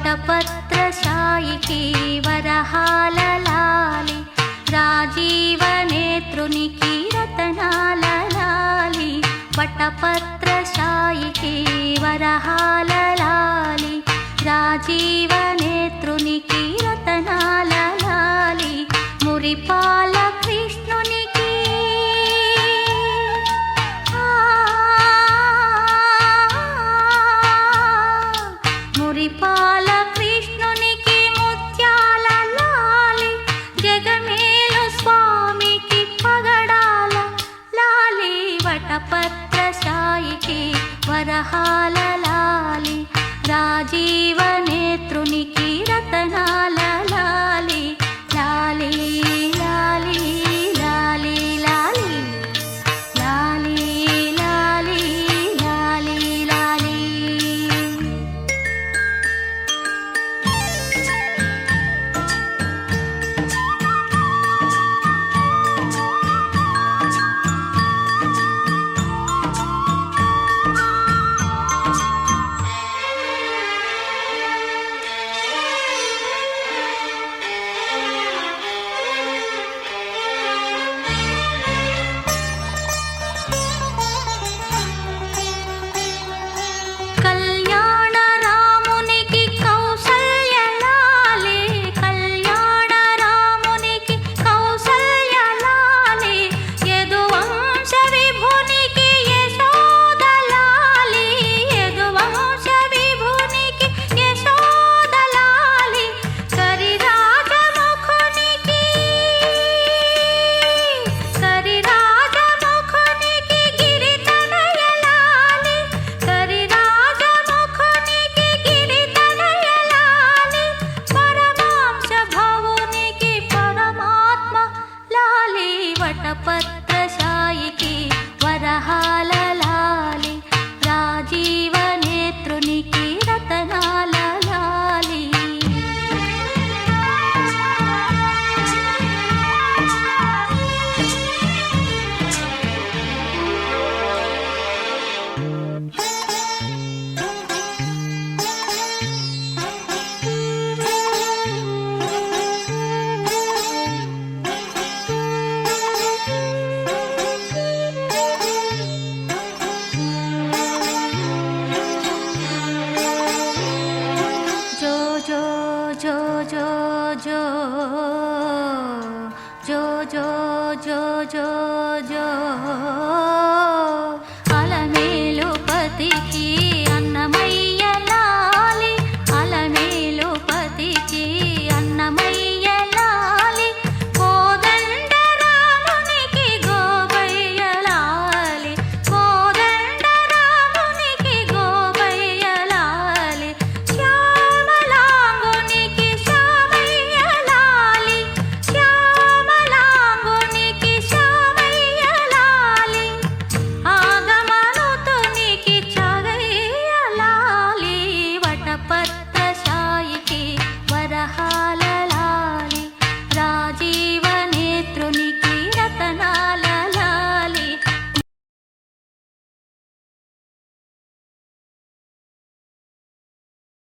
వటపత్రశాయికి వరహాల లాలి రాజీవనేత్రునికి రతనాల లాలి వటపత్రశాయికి వరహాల లాలి రాజీవనేత్రునికి రతనాల లాలి మురిపాల కృష్ణునికి మురిపాల కృష్ణునికి ముత్యాల లాలి జగమేలు స్వామికి పగడాల లాలి వటపత్రశాయికి వరహాల లాలి రాజీవనేత్రునికి రతనాల లాలి లాలి లాలి లాలి లాలి లాలి లాలి లాలి లాలి. కళ్యాణ రామునికి కౌసల్య లాలి కళ్యాణ రామునికి కౌసల్య లాలి యదువంశ విభునికి యశోద లాలి యదువంశ విభునికి యశోద లాలి కరిరాజముఖునికి గిరితనయ లాలి కరిరాజముఖునికి గిరితనయ లాలి పరమాంశ భవునికి పరమాత్మ లాలి వటపత్రశాయికి వరహాల లాలి రాజీవనేత్రునికి రతనాల లాలి. జో జో జో జో జో జో జో జో జో జో